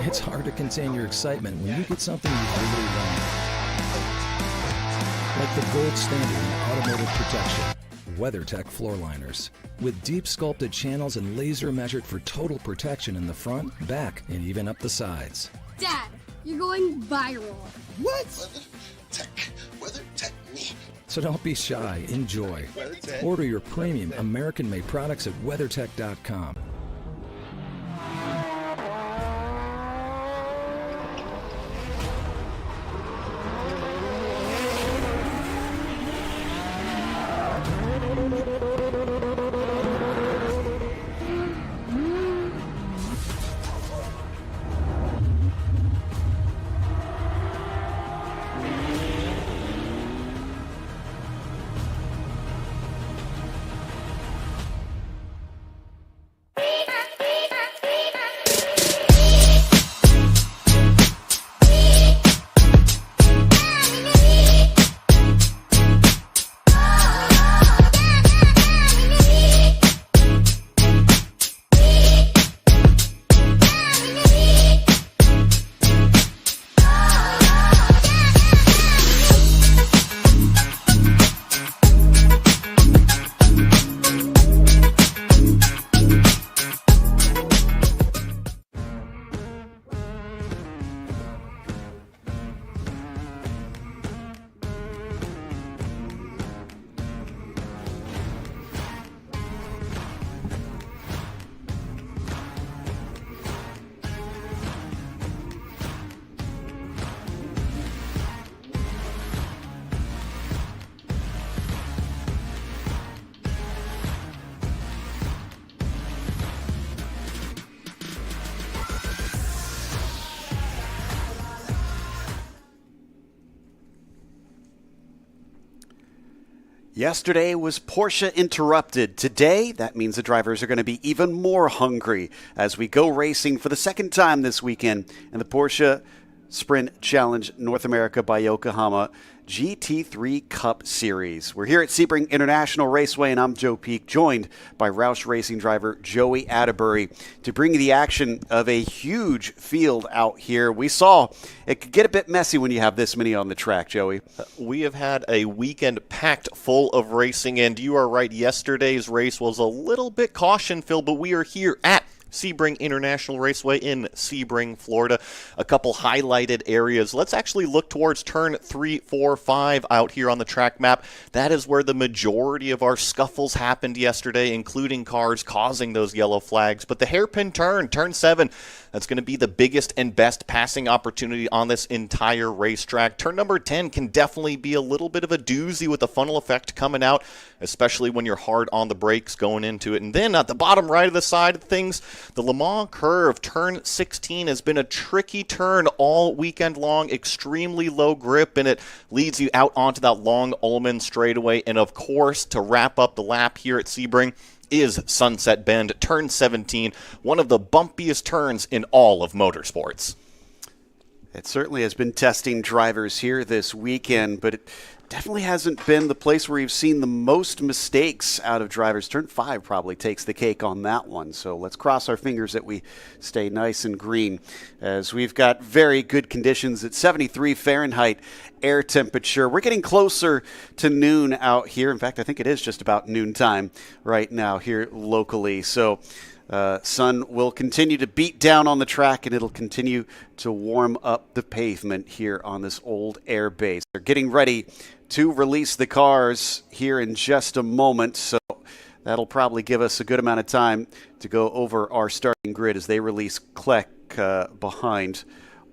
It's hard to contain your excitement when you get something you really want. Like the gold standard in automotive protection, WeatherTech floor liners. With deep sculpted channels and laser measured for total protection in the front, back, and even up the sides. Dad, you're going viral. What? WeatherTech me. So don't be shy, enjoy. Order your premium American-made products at WeatherTech.com. Yesterday was Porsche interrupted. Today, that means the drivers are going to be even more hungry as we go racing for the second time this weekend in the Porsche Sprint Challenge North America by Yokohama GT3 Cup Series. We're here at Sebring International Raceway, and I'm Joe Peak, joined by Roush Racing driver Joey Atterbury to bring you the action of a huge field out here. We saw it could get a bit messy when you have this many on the track, Joey. We have had a weekend packed full of racing, and you are right, yesterday's race was a little bit caution-filled, but we are here at Sebring International Raceway in Sebring, Florida. A couple highlighted areas. Let's actually look towards turn 3, 4, 5 out here on the track map. That is where the majority of our scuffles happened yesterday, including cars causing those yellow flags. But the hairpin turn, turn 7, that's going to be the biggest and best passing opportunity on this entire racetrack. Turn number 10 can definitely be a little bit of a doozy with the funnel effect coming out, especially when you're hard on the brakes going into it. And then at the bottom right of the side of things, the Le Mans curve, turn 16, has been a tricky turn all weekend long, extremely low grip, and it leads you out onto that long Ullman straightaway. And of course, to wrap up the lap here at Sebring, is Sunset Bend, turn 17, one of the bumpiest turns in all of motorsports. It certainly has been testing drivers here this weekend, but it definitely hasn't been the place where you've seen the most mistakes out of drivers. Turn 5 probably takes the cake on that one, so let's cross our fingers that we stay nice and green, as we've got very good conditions at 73 Fahrenheit air temperature. We're getting closer to noon out here. In fact, I think it is just about noontime right now here locally, so sun will continue to beat down on the track, and it'll continue to warm up the pavement here on this old air base. They're getting ready to release the cars here in just a moment, so that'll probably give us a good amount of time to go over our starting grid as they release Kleck behind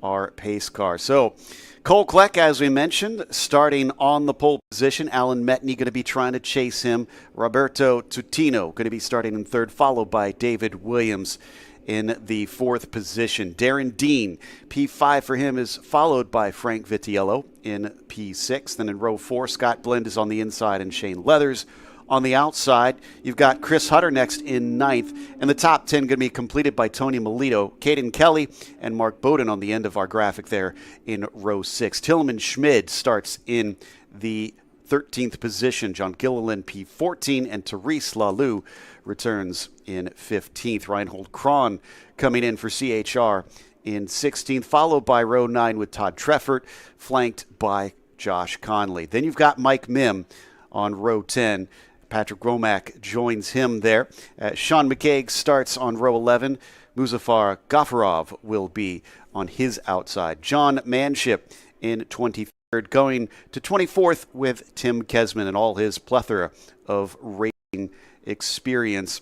our pace car. So Cole Kleck, as we mentioned, starting on the pole position. Alan Metney going to be trying to chase him. Roberto Tutino going to be starting in third, followed by David Williams in the fourth position. Darren Dean, P5 for him, is followed by Frank Vitiello in P6. Then in row 4, Scott Blend is on the inside and Shane Leathers on the outside. You've got Chris Hutter next in ninth, and the top 10 going to be completed by Tony Melito, Caden Kelly, and Mark Bowden on the end of our graphic there in row 6. Tillman Schmid starts in the 13th position. John Gilliland P14, and Therese Lalou returns in 15th. Reinhold Kron coming in for CHR in 16th, followed by row 9 with Todd Treffert, flanked by Josh Conley. Then you've got Mike Mim on row 10. Patrick Womack joins him there. Sean McCaig starts on row 11. Muzaffar Ghafarov will be on his outside. John Manship in 23rd, going to 24th with Tim Kesman and all his plethora of racing experience.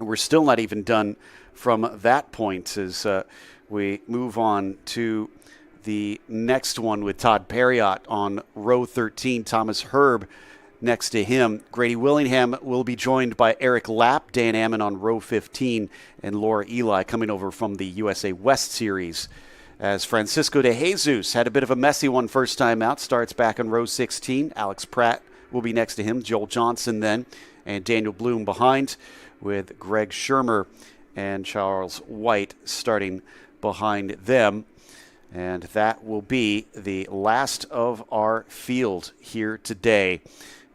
We're still not even done from that point as we move on to the next one with Todd Perriott on row 13. Thomas Herb next to him. Grady Willingham will be joined by Eric Lapp, Dan Ammon on row 15, and Laura Eli coming over from the USA West Series. As Francisco de Jesus had a bit of a messy one first time out, starts back on row 16. Alex Pratt will be next to him, Joel Johnson then, and Daniel Bloom behind, with Greg Shermer and Charles White starting behind them. And that will be the last of our field here today,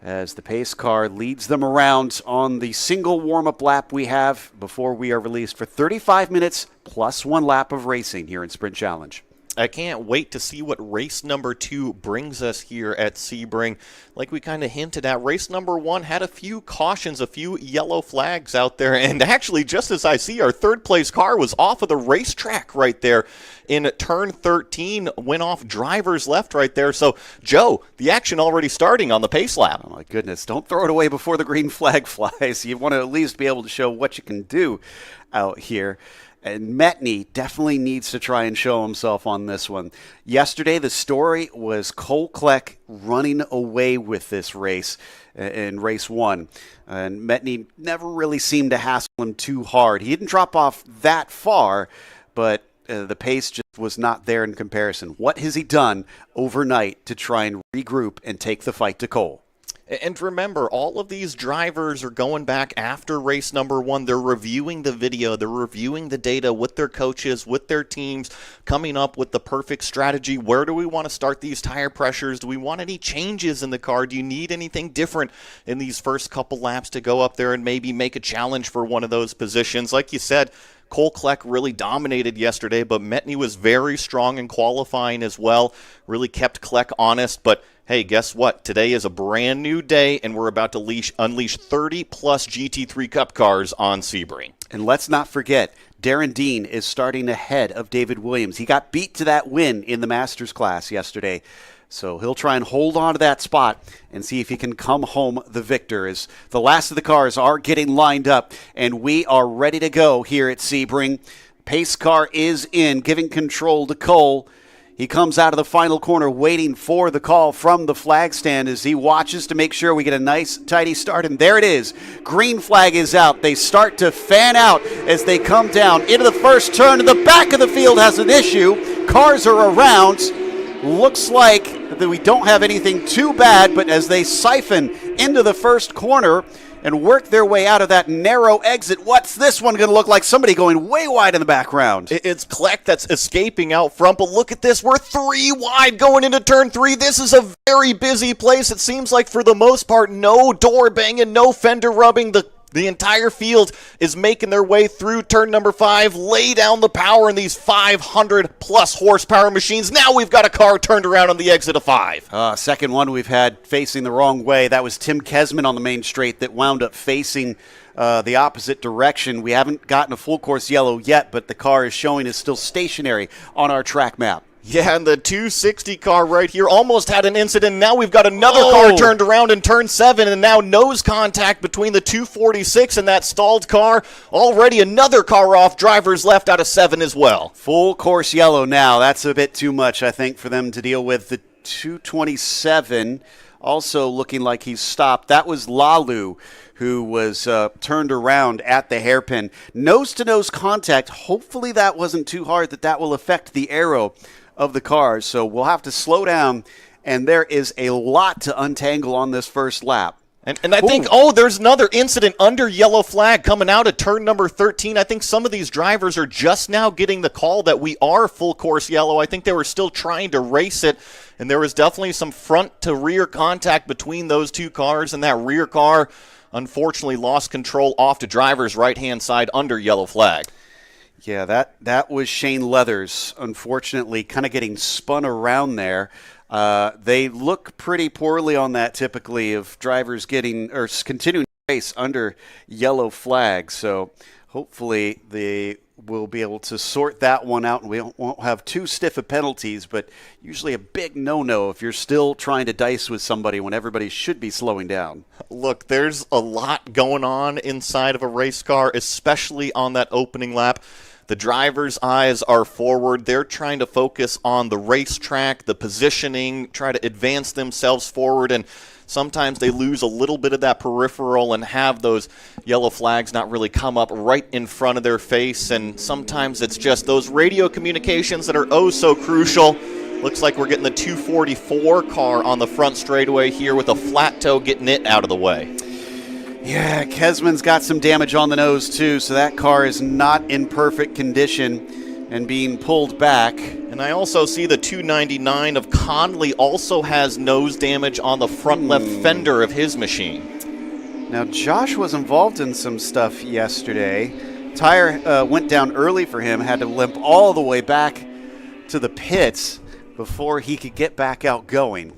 as the pace car leads them around on the single warm-up lap we have before we are released for 35 minutes plus 1 lap of racing here in Sprint Challenge. I can't wait to see what race number 2 brings us here at Sebring. Like we kind of hinted at, race number 1 had a few cautions, a few yellow flags out there, and actually, just as I see, our third place car was off of the racetrack right there in turn 13, went off driver's left right there. So, Joe, the action already starting on the pace lap. Oh my goodness, don't throw it away before the green flag flies. You want to at least be able to show what you can do out here. And Metney definitely needs to try and show himself on this one. Yesterday, the story was Cole Kleck running away with this race in race 1. And Metney never really seemed to hassle him too hard. He didn't drop off that far, but the pace just was not there in comparison. What has he done overnight to try and regroup and take the fight to Cole? And remember, all of these drivers are going back after race number 1. They're reviewing the video. They're reviewing the data with their coaches, with their teams, coming up with the perfect strategy. Where do we want to start these tire pressures? Do we want any changes in the car? Do you need anything different in these first couple laps to go up there and maybe make a challenge for one of those positions? Like you said, Cole Kleck really dominated yesterday, but Metney was very strong in qualifying as well. Really kept Kleck honest, but hey, guess what? Today is a brand new day, and we're about to unleash 30-plus GT3 Cup cars on Sebring. And let's not forget, Darren Dean is starting ahead of David Williams. He got beat to that win in the Masters class yesterday. So he'll try and hold on to that spot and see if he can come home the victor, as the last of the cars are getting lined up, and we are ready to go here at Sebring. Pace car is in, giving control to Cole. He comes out of the final corner waiting for the call from the flag stand as he watches to make sure we get a nice, tidy start. And there it is. Green flag is out. They start to fan out as they come down into the first turn. And the back of the field has an issue. Cars are around. Looks like that we don't have anything too bad, but as they siphon into the first corner and work their way out of that narrow exit, what's this one going to look like? Somebody going way wide in the background. It's Kleck that's escaping out front, but look at this. We're 3 wide going into turn 3. This is a very busy place. It seems like for the most part, no door banging, no fender rubbing. The entire field is making their way through turn number 5, lay down the power in these 500-plus horsepower machines. Now we've got a car turned around on the exit of 5. Second one we've had facing the wrong way. That was Tim Kesman on the main straight that wound up facing the opposite direction. We haven't gotten a full course yellow yet, but the car is showing is still stationary on our track map. Yeah, and the 260 car right here almost had an incident. Now we've got another car turned around in turn 7, and now nose contact between the 246 and that stalled car. Already another car off, drivers left out of 7 as well. Full course yellow now. That's a bit too much, I think, for them to deal with. The 227 also looking like he's stopped. That was Lalu, who was turned around at the hairpin. Nose-to-nose contact. Hopefully that wasn't too hard, that will affect the aero of the cars. So we'll have to slow down, and there is a lot to untangle on this first lap. And I think, there's another incident under yellow flag coming out of turn number 13. I think some of these drivers are just now getting the call that we are full course yellow. I think they were still trying to race it, and there was definitely some front to rear contact between those two cars, and that rear car unfortunately lost control off to driver's right-hand side under yellow flag. Yeah, that was Shane Leathers, unfortunately, kind of getting spun around there. They look pretty poorly on that typically of drivers getting or continuing to race under yellow flags. So hopefully they will be able to sort that one out and we won't have too stiff of penalties, but usually a big no-no if you're still trying to dice with somebody when everybody should be slowing down. Look, there's a lot going on inside of a race car, especially on that opening lap. The driver's eyes are forward. They're trying to focus on the racetrack, the positioning, try to advance themselves forward, and sometimes they lose a little bit of that peripheral and have those yellow flags not really come up right in front of their face, and sometimes it's just those radio communications that are oh so crucial. Looks like we're getting the 244 car on the front straightaway here with a flat toe getting it out of the way. Yeah, Kesman's got some damage on the nose too, so that car is not in perfect condition and being pulled back. And I also see the 299 of Conley also has nose damage on the front left fender of his machine. Now, Josh was involved in some stuff yesterday. Tire went down early for him, had to limp all the way back to the pits before he could get back out going.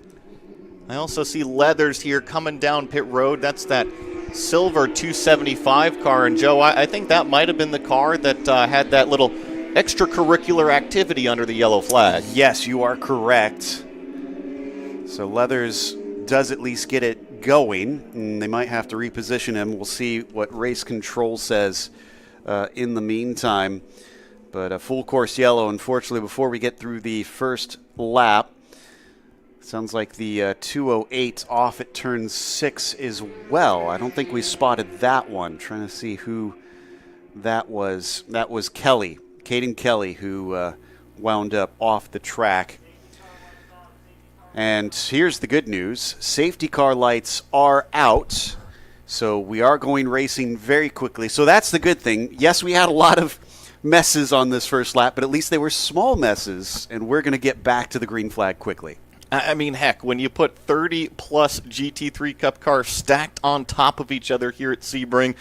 I also see Leathers here coming down pit road. That's that silver 275 car. And Joe, I think that might have been the car that had that little extracurricular activity under the yellow flag. Yes, you are correct. So Leathers does at least get it going, and they might have to reposition him. We'll see what race control says in the meantime. But a full course yellow, unfortunately, before we get through the first lap. Sounds like the 208 off at turn 6 as well. I don't think we spotted that one. Trying to see who that was. That was Kelly, Caden Kelly, who wound up off the track. And here's the good news. Safety car lights are out, so we are going racing very quickly. So that's the good thing. Yes, we had a lot of messes on this first lap, but at least they were small messes, and we're going to get back to the green flag quickly. I mean, heck, when you put 30-plus GT3 Cup cars stacked on top of each other here at Sebring,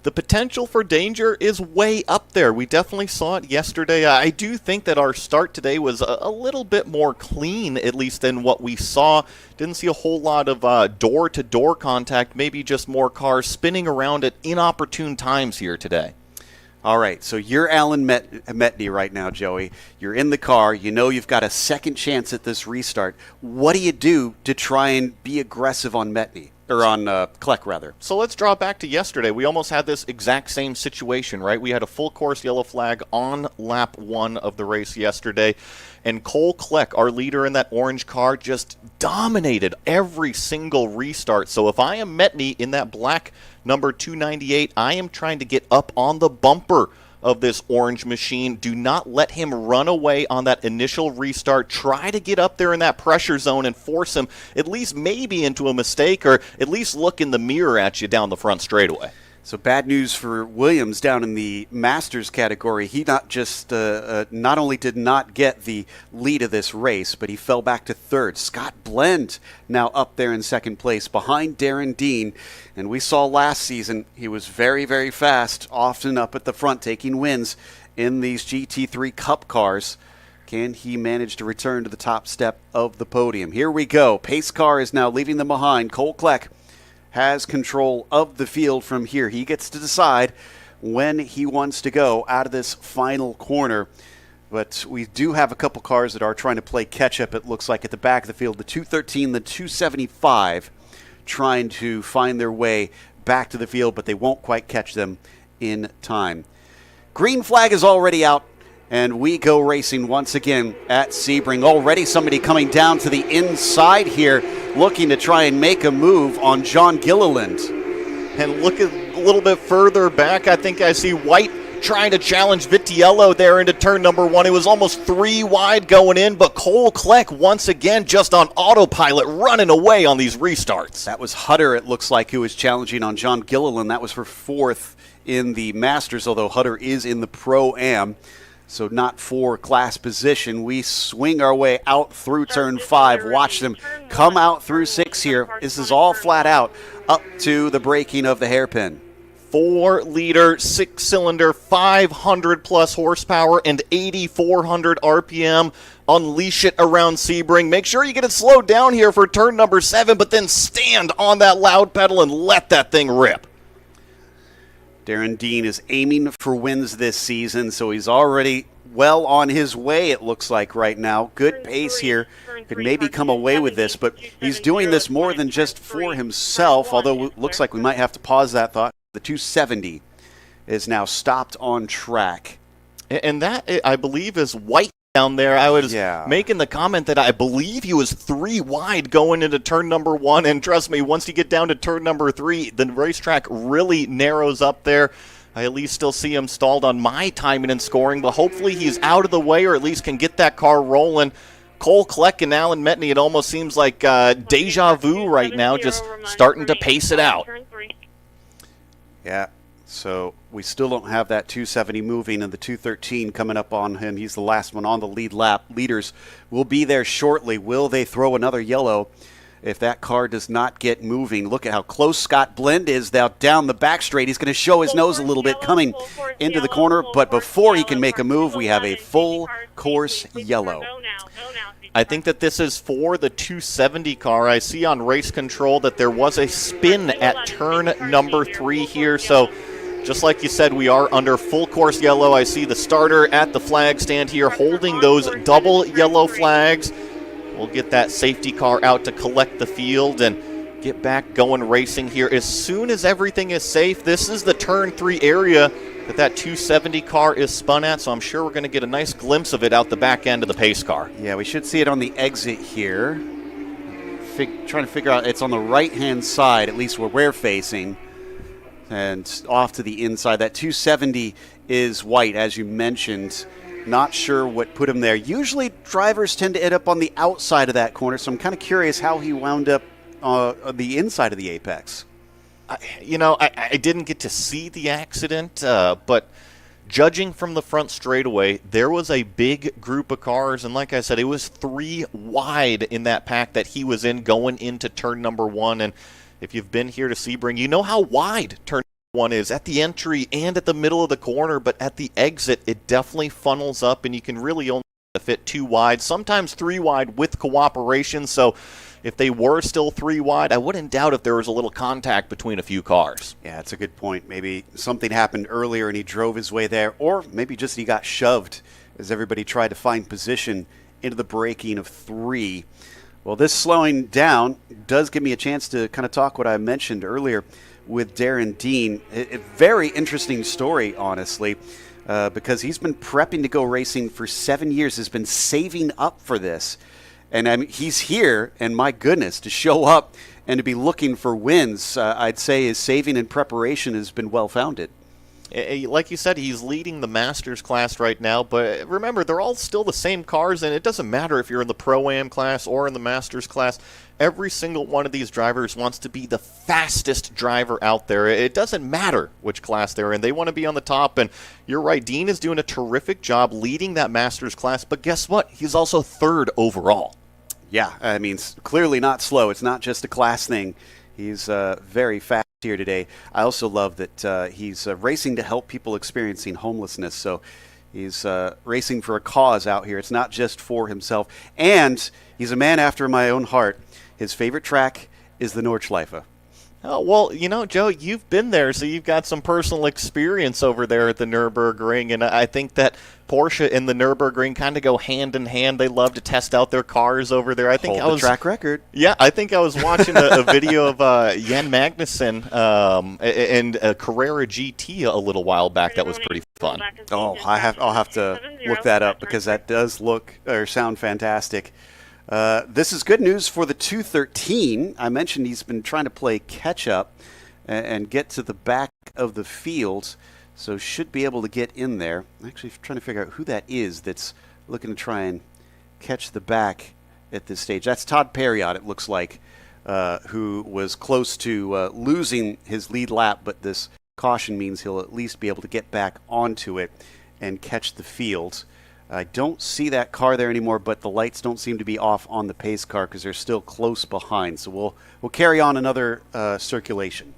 the potential for danger is way up there. We definitely saw it yesterday. I do think that our start today was a little bit more clean, at least than what we saw. Didn't see a whole lot of door-to-door contact, maybe just more cars spinning around at inopportune times here today. All right, so you're Alan Metney right now, Joey. You're in the car. You know you've got a second chance at this restart. What do you do to try and be aggressive on Metney? Or on Kleck, rather. So let's draw back to yesterday. We almost had this exact same situation, right? We had a full course yellow flag on lap 1 of the race yesterday, and Cole Kleck, our leader in that orange car, just dominated every single restart. So if I am Metney in that black number 298, I am trying to get up on the bumper of this orange machine. Do not let him run away on that initial restart. Try to get up there in that pressure zone and force him at least maybe into a mistake, or at least look in the mirror at you down the front straightaway. So bad news for Williams down in the Masters category. He not only did not get the lead of this race, but he fell back to third. Scott Blend now up there in second place behind Darren Dean. And we saw last season he was very, very fast, often up at the front taking wins in these GT3 Cup cars. Can he manage to return to the top step of the podium? Here we go. Pace car is now leaving them behind. Cole Kleck has control of the field from here. He gets to decide when he wants to go out of this final corner. But we do have a couple cars that are trying to play catch-up, it looks like, at the back of the field. The 213, the 275, trying to find their way back to the field, but they won't quite catch them in time. Green flag is already out, and we go racing once again at Sebring. Already somebody coming down to the inside here, looking to try and make a move on John Gilliland. And look a little bit further back, I think I see White trying to challenge Vitiello there into turn number 1. It was almost 3 wide going in, but Cole Kleck once again just on autopilot running away on these restarts. That was Hutter, it looks like, who was challenging on John Gilliland. That was for 4th in the Masters, although Hutter is in the Pro-Am. So not for class position. We swing our way out through turn 5. Watch them come out through 6 here. This is all flat out up to the breaking of the hairpin. 4-liter, 6-cylinder, 500-plus horsepower, and 8,400 RPM. Unleash it around Sebring. Make sure you get it slowed down here for turn number 7, but then stand on that loud pedal and let that thing rip. Darren Dean is aiming for wins this season, so he's already well on his way, it looks like right now. Good pace here. Could maybe come away with this, but he's doing this more than just for himself, although it looks like we might have to pause that thought. The 270 is now stopped on track. And that, I believe, is White down there. I was making the comment that I believe he was 3 wide going into turn number 1, and trust me, once you get down to turn number 3, the racetrack really narrows up there. I at least still see him stalled on my timing and scoring, but hopefully he's out of the way or at least can get that car rolling. Cole Kleck and Alan Metney, it almost seems like deja vu right now, just starting to pace it out. Yeah, so we still don't have that 270 moving, and the 213 coming up on him. He's the last one on the lead lap. Leaders will be there shortly. Will they throw another yellow if that car does not get moving? Look at how close Scott Blend is now down the back straight. He's going to show his nose a little bit coming into the corner, but before he can make a move, we have a full course yellow. I think that this is for the 270 car. I see on race control that there was a spin at turn number 3 here, so just like you said, we are under full course yellow. I see the starter at the flag stand here holding those double yellow flags. We'll get that safety car out to collect the field and get back going racing here as soon as everything is safe. This is the turn 3 area that 270 car is spun at, so I'm sure we're going to get a nice glimpse of it out the back end of the pace car. Yeah, we should see it on the exit here. Trying to figure out, it's on the right-hand side, at least where we're facing, and off to the inside. That 270 is white, as you mentioned. Not sure what put him there. Usually drivers tend to end up on the outside of that corner, so I'm kind of curious how he wound up on the inside of the apex. I didn't get to see the accident, but judging from the front straightaway, there was a big group of cars, and like I said, it was 3 wide in that pack that he was in going into turn number 1. And if you've been here to Sebring, you know how wide turn 1 is at the entry and at the middle of the corner, but at the exit, it definitely funnels up, and you can really only fit 2 wide, sometimes 3 wide with cooperation. So if they were still 3 wide, I wouldn't doubt if there was a little contact between a few cars. Yeah, that's a good point. Maybe something happened earlier and he drove his way there, or maybe just he got shoved as everybody tried to find position into the braking of 3. Well, this slowing down does give me a chance to kind of talk what I mentioned earlier with Darren Dean. A very interesting story, honestly, because he's been prepping to go racing for 7 years, has been saving up for this. And I mean, he's here, and my goodness, to show up and to be looking for wins, I'd say his saving and preparation has been well-founded. Like you said, he's leading the Masters class right now, but remember, they're all still the same cars, and it doesn't matter if you're in the Pro-Am class or in the Masters class. Every single one of these drivers wants to be the fastest driver out there. It doesn't matter which class they're in. They want to be on the top, and you're right, Dean is doing a terrific job leading that Masters class, but guess what? He's also 3rd overall. Yeah, I mean, clearly not slow. It's not just a class thing. He's very fast here today. I also love that he's racing to help people experiencing homelessness. So he's racing for a cause out here. It's not just for himself. And he's a man after my own heart. His favorite track is the Nordschleife. Oh, well, Joe, you've been there, so you've got some personal experience over there at the Nürburgring, and I think that Porsche and the Nürburgring kind of go hand in hand. They love to test out their cars over there. I think Hold the track record. Yeah, I think I was watching a video of Jan Magnussen and a Carrera GT a little while back. That was pretty fun. Oh, I'll have to look that up because that does look or sound fantastic. This is good news for the 213. I mentioned he's been trying to play catch-up and get to the back of the field, so should be able to get in there. I'm actually trying to figure out who that is that's looking to try and catch the back at this stage. That's Todd Perriott, it looks like, who was close to losing his lead lap, but this caution means he'll at least be able to get back onto it and catch the field. I don't see that car there anymore, but the lights don't seem to be off on the pace car because they're still close behind. So we'll carry on another circulation.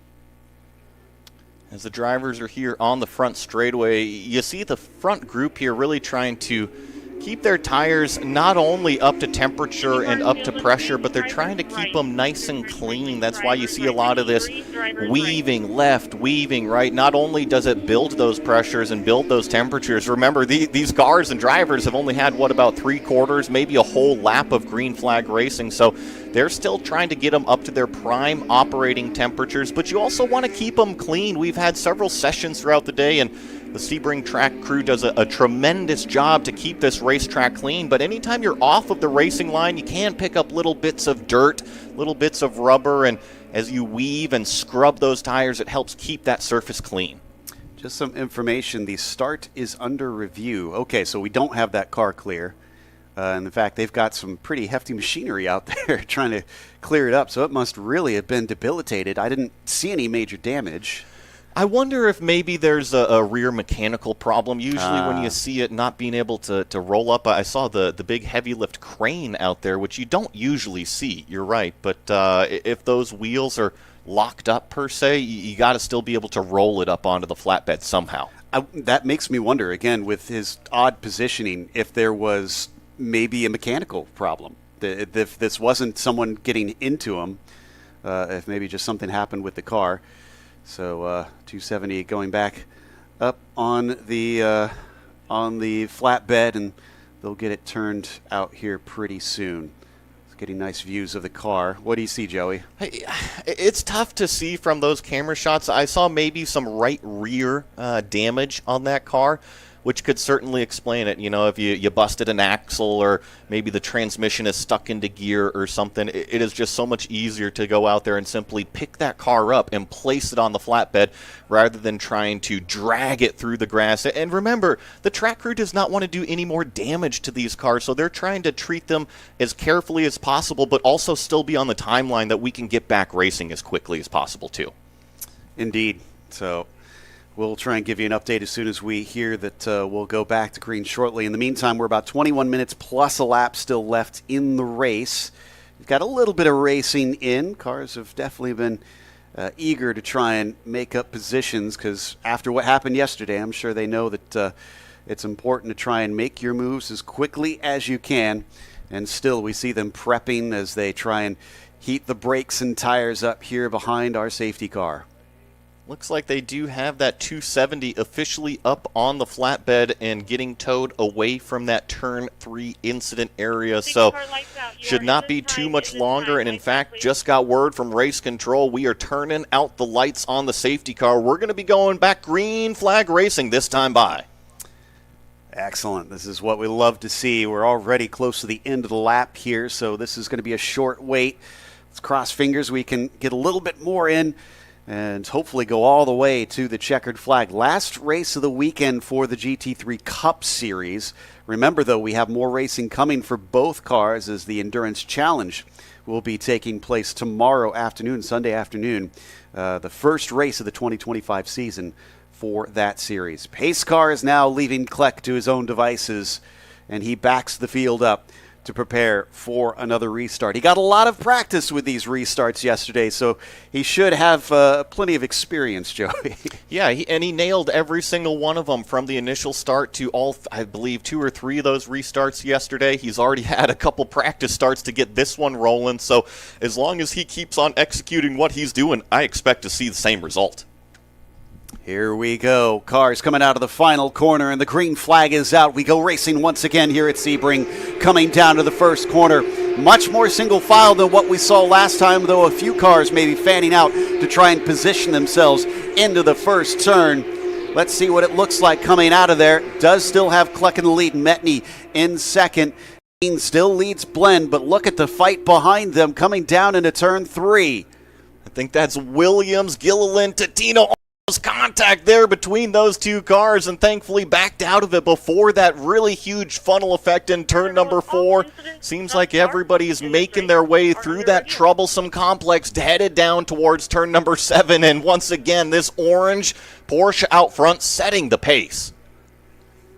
As the drivers are here on the front straightaway, you see the front group here really trying to keep their tires not only up to temperature and up to pressure, but they're trying to keep them nice and clean. That's why you see a lot of this weaving left, weaving right. Not only does it build those pressures and build those temperatures, remember these cars and drivers have only had, about 3/4, maybe a whole lap of green flag racing. So they're still trying to get them up to their prime operating temperatures, but you also want to keep them clean. We've had several sessions throughout the day, and the Sebring track crew does a tremendous job to keep this racetrack clean, but anytime you're off of the racing line, you can pick up little bits of dirt, little bits of rubber, and as you weave and scrub those tires, it helps keep that surface clean. Just some information, the start is under review. Okay, so we don't have that car clear. And in fact, they've got some pretty hefty machinery out there trying to clear it up, so it must really have been debilitated. I didn't see any major damage. I wonder if maybe there's a rear mechanical problem. Usually when you see it not being able to roll up, I saw the big heavy lift crane out there, which you don't usually see. You're right. But if those wheels are locked up, per se, you got to still be able to roll it up onto the flatbed somehow. That makes me wonder, again, with his odd positioning, if there was maybe a mechanical problem. If this wasn't someone getting into him, if maybe just something happened with the car. So 270 going back up on the flatbed, and they'll get it turned out here pretty soon. It's getting nice views of the car. What do you see, Joey? Hey, it's tough to see from those camera shots. I saw maybe some right rear damage on that car, which could certainly explain it. You know, if you busted an axle, or maybe the transmission is stuck into gear or something, it is just so much easier to go out there and simply pick that car up and place it on the flatbed rather than trying to drag it through the grass. And remember, the track crew does not want to do any more damage to these cars, so they're trying to treat them as carefully as possible, but also still be on the timeline that we can get back racing as quickly as possible, too. Indeed. So we'll try and give you an update as soon as we hear that we'll go back to green shortly. In the meantime, we're about 21 minutes plus a lap still left in the race. We've got a little bit of racing in. Cars have definitely been eager to try and make up positions, because after what happened yesterday, I'm sure they know that it's important to try and make your moves as quickly as you can. And still, we see them prepping as they try and heat the brakes and tires up here behind our safety car. Looks like they do have that 270 officially up on the flatbed and getting towed away from that turn 3 incident area, so should not be too much longer. And in fact, just got word from race control, we are turning out the lights on the safety car. We're going to be going back green flag racing this time by. Excellent. This is what we love to see. We're already close to the end of the lap here, so this is going to be a short wait. Let's cross fingers we can get a little bit more in and hopefully go all the way to the checkered flag. Last race of the weekend for the GT3 Cup Series. Remember, though, we have more racing coming for both cars, as the Endurance Challenge will be taking place tomorrow afternoon, Sunday afternoon, the first race of the 2025 season for that series. Pace car is now leaving Kleck to his own devices, and he backs the field up to prepare for another restart. He got a lot of practice with these restarts yesterday, so he should have plenty of experience, Joey. Yeah, he nailed every single one of them from the initial start to all, I believe, 2 or 3 of those restarts yesterday. He's already had a couple practice starts to get this one rolling, so as long as he keeps on executing what he's doing, I expect to see the same result. Here we go. Cars coming out of the final corner, and the green flag is out. We go racing once again here at Sebring, coming down to the first corner. Much more single file than what we saw last time, though a few cars may be fanning out to try and position themselves into the first turn. Let's see what it looks like coming out of there. Does still have Kleck in the lead. Metney in second. Still leads Blend, but look at the fight behind them coming down into turn 3. I think that's Williams, Gilliland, Totino. Contact there between those two cars, and thankfully backed out of it before that really huge funnel effect in turn number 4. Seems like everybody is making their way through that troublesome complex, headed down towards turn number 7, and once again this orange Porsche out front setting the pace.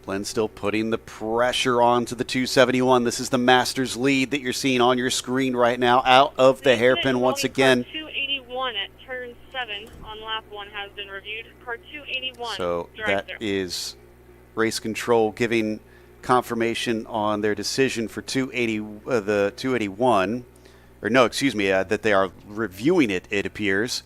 Blend still putting the pressure on to the 271. This is the Masters lead that you're seeing on your screen right now, out of the hairpin once again. 1 at turn 7 on lap 1 has been reviewed. Car 281. So drive that through. is race control giving confirmation on their decision for the 281. Or no, excuse me, that they are reviewing it, it appears.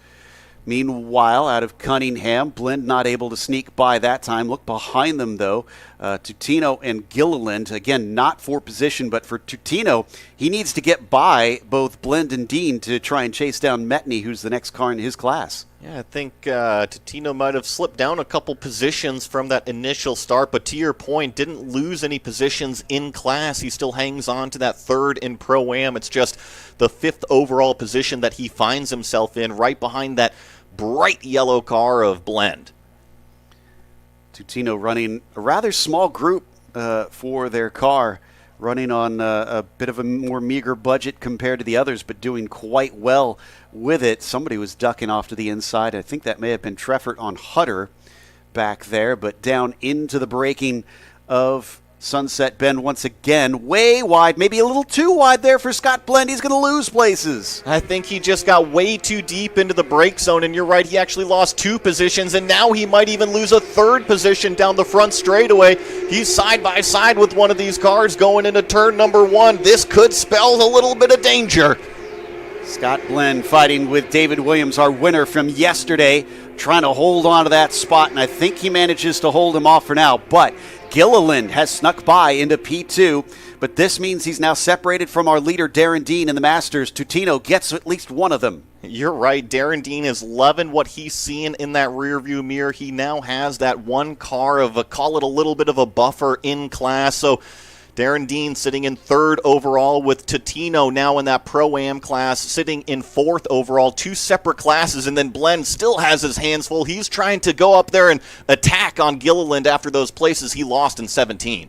Meanwhile, out of Cunningham, Blend not able to sneak by that time. Look behind them, though. Tutino and Gilliland, again, not for position, but for Tutino, he needs to get by both Blend and Dean to try and chase down Metney, who's the next car in his class. Yeah, I think Tutino might have slipped down a couple positions from that initial start, but to your point, didn't lose any positions in class. He still hangs on to that third in Pro-Am. It's just the 5th overall position that he finds himself in, right behind that bright yellow car of Blend. Tutino running a rather small group for their car, running on a bit of a more meager budget compared to the others, but doing quite well with it. Somebody was ducking off to the inside. I think that may have been Treffert on Hutter back there, but down into the braking of Sunset Bend once again. Way wide, maybe a little too wide there for Scott Blend. He's going to lose places. I think he just got way too deep into the brake zone, and you're right, he actually lost 2 positions, and now he might even lose a 3rd position down the front straightaway. He's side by side with one of these cars going into turn number 1. This could spell a little bit of danger. Scott Blend fighting with David Williams, our winner from yesterday, trying to hold on to that spot, and I think he manages to hold him off for now, but Gilliland has snuck by into P2, but this means he's now separated from our leader, Darren Dean, in the Masters. Tutino gets at least one of them. You're right. Darren Dean is loving what he's seeing in that rearview mirror. He now has that one car of call it a little bit of a buffer in class. So Darren Dean sitting in 3rd overall, with Tutino now in that Pro-Am class sitting in 4th overall, 2 separate classes, and then Blend still has his hands full. He's trying to go up there and attack on Gilliland after those places he lost in 17.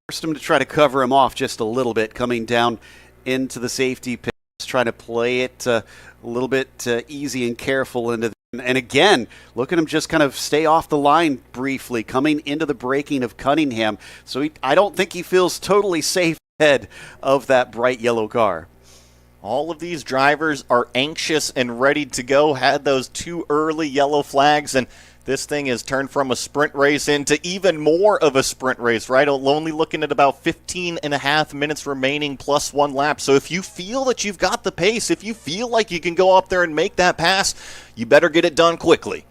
Forced him to try to cover him off just a little bit, coming down into the safety pit, trying to play it a little bit easy and careful into and again, look at him just kind of stay off the line briefly, coming into the braking of Cunningham. So I don't think he feels totally safe ahead of that bright yellow car. All of these drivers are anxious and ready to go, had those 2 early yellow flags, and this thing has turned from a sprint race into even more of a sprint race, right? Only looking at about 15 and a half minutes remaining plus 1 lap. So if you feel that you've got the pace, if you feel like you can go up there and make that pass, you better get it done quickly.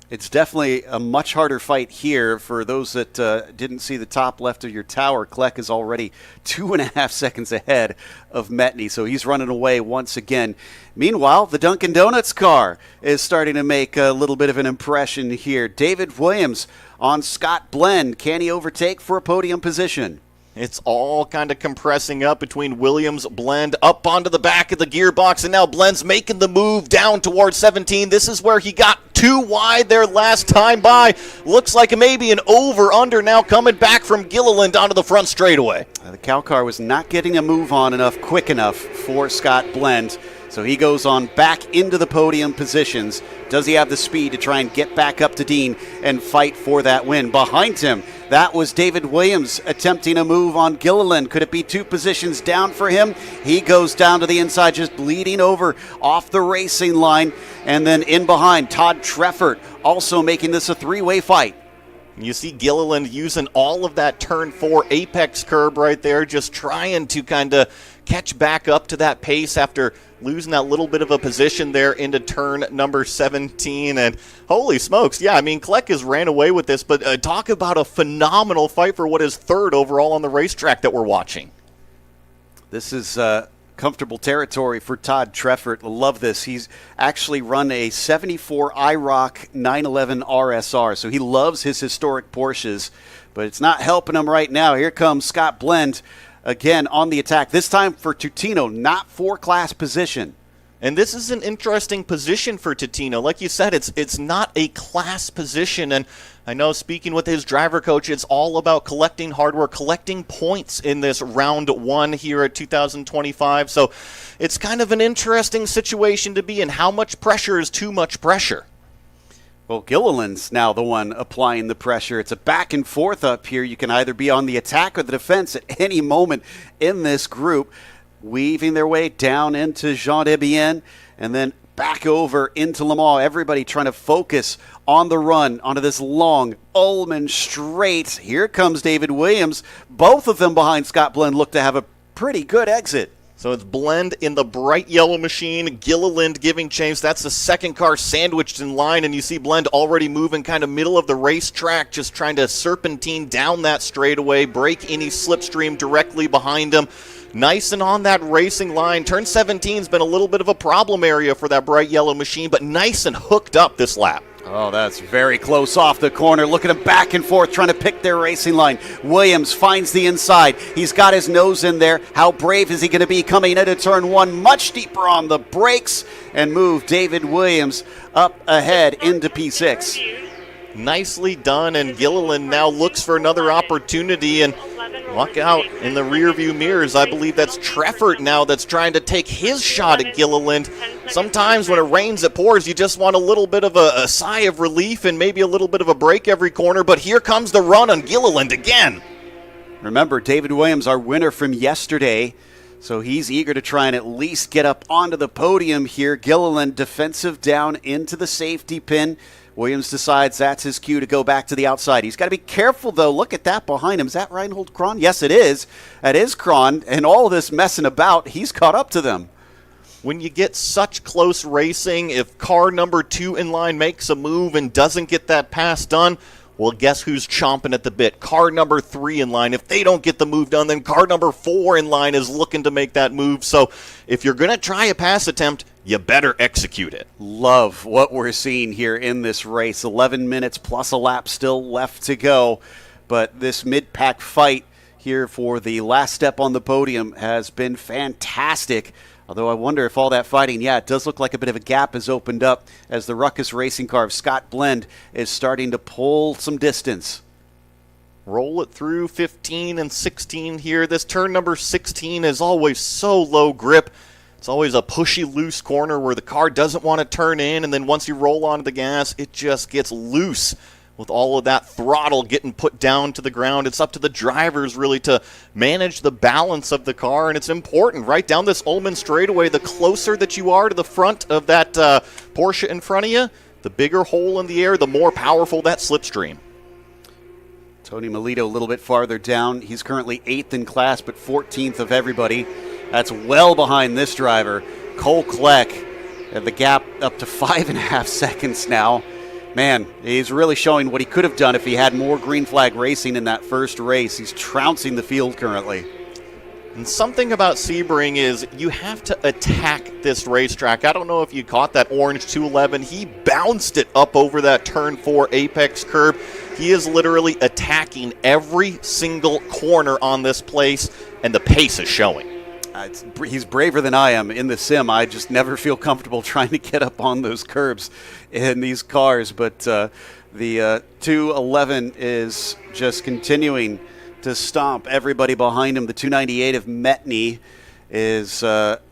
It's definitely a much harder fight here. For those that didn't see the top left of your tower, Kleck is already 2.5 seconds ahead of Metney, so he's running away once again. Meanwhile, the Dunkin' Donuts car is starting to make a little bit of an impression here. David Williams on Scott Blend. Can he overtake for a podium position? It's all kind of compressing up between Williams, Blend, up onto the back of the gearbox, and now Blend's making the move down towards 17. This is where he got too wide there last time by. Looks like maybe an over-under now coming back from Gilliland onto the front straightaway. The cow car was not getting a move on quick enough for Scott Blend. So he goes on back into the podium positions. Does he have the speed to try and get back up to Dean and fight for that win? Behind him, that was David Williams attempting a move on Gilliland. Could it be 2 positions down for him? He goes down to the inside, just bleeding over off the racing line. And then in behind, Todd Treffert also making this a 3-way fight. You see Gilliland using all of that turn 4 apex curb right there, just trying to kind of catch back up to that pace after losing that little bit of a position there into turn number 17. And holy smokes, yeah, I mean, Kleck has ran away with this, but talk about a phenomenal fight for what is 3rd overall on the racetrack that we're watching. This is comfortable territory for Todd Treffert. Love this. He's actually run a 74 IROC 911 RSR, so he loves his historic Porsches, but it's not helping him right now. Here comes Scott Blend again on the attack, this time for Tutino, not for class position. And this is an interesting position for Tutino. Like you said, it's not a class position. And I know, speaking with his driver coach, it's all about collecting hardware, collecting points in this round 1 here at 2025. So it's kind of an interesting situation to be in. How much pressure is too much pressure? Well, Gilliland's now the one applying the pressure. It's a back and forth up here. You can either be on the attack or the defense at any moment in this group, weaving their way down into Jean Debienne and then back over into Le Mans. Everybody trying to focus on the run onto this long Ullman straight. Here comes David Williams. Both of them behind Scott Blend look to have a pretty good exit. So it's Blend in the bright yellow machine, Gilliland giving chase. That's the second car sandwiched in line, and you see Blend already moving kind of middle of the racetrack, just trying to serpentine down that straightaway, break any slipstream directly behind him. Nice and on that racing line. Turn 17's been a little bit of a problem area for that bright yellow machine, but nice and hooked up this lap. Oh, that's very close off the corner. Look at him back and forth trying to pick their racing line. Williams finds the inside. He's got his nose in there. How brave is he going to be coming into turn one? Much deeper on the brakes and move David Williams up ahead into P6. Nicely done, and Gilliland now looks for another opportunity, and look out in the rearview mirrors. I believe that's Treffert now that's trying to take his shot at Gilliland. Sometimes when it rains, it pours. You just want a little bit of a sigh of relief and maybe a little bit of a break every corner, but here comes the run on Gilliland again. Remember, David Williams, our winner from yesterday, so he's eager to try and at least get up onto the podium here. Gilliland defensive down into the safety pin. Williams decides that's his cue to go back to the outside. He's got to be careful, though. Look at that behind him. Is that Reinhold Kron? Yes, it is. That is Kron. And all this messing about, he's caught up to them. When you get such close racing, if car number 2 in line makes a move and doesn't get that pass done, well, guess who's chomping at the bit? Car number 3 in line. If they don't get the move done, then car number 4 in line is looking to make that move. So if you're going to try a pass attempt, you better execute it. Love what we're seeing here in this race. 11 minutes plus a lap still left to go. But this mid-pack fight here for the last step on the podium has been fantastic. Although I wonder if all that fighting, it does look like a bit of a gap has opened up as the Ruckus racing car of Scott Blend is starting to pull some distance. Roll it through 15 and 16 here. This turn number 16 is always so low grip. It's always a pushy, loose corner where the car doesn't want to turn in, and then once you roll onto the gas, it just gets loose. With all of that throttle getting put down to the ground, it's up to the drivers really to manage the balance of the car, and it's important. Right down this Ullman straightaway, the closer that you are to the front of that Porsche in front of you, the bigger hole in the air, the more powerful that slipstream. Tony Melito a little bit farther down. He's currently 8th in class, but 14th of everybody. That's well behind this driver, Cole Kleck. The gap up to 5.5 seconds now. Man, he's really showing what he could have done if he had more green flag racing in that first race. He's trouncing the field currently. And something about Sebring is you have to attack this racetrack. I don't know if you caught that orange 211. He bounced it up over that turn 4 apex curb. He is literally attacking every single corner on this place, and the pace is showing. He's braver than I am in the sim. I just never feel comfortable trying to get up on those curbs in these cars. But the 211 is just continuing to stomp everybody behind him. The 298 of Metney is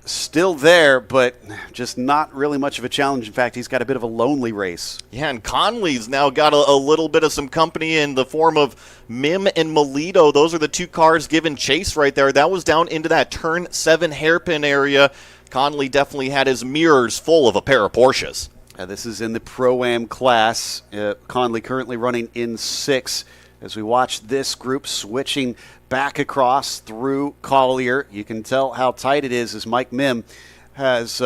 still there, but just not really much of a challenge. In fact, he's got a bit of a lonely race. Yeah, and Conley's now got a little bit of some company in the form of Mim and Melito. Those are the two cars giving chase right there. That was down into that turn 7 hairpin area. Conley definitely had his mirrors full of a pair of Porsches. This is in the Pro-Am class. Conley currently running in 6. As we watch this group switching back across through Collier, you can tell how tight it is as Mike Mim has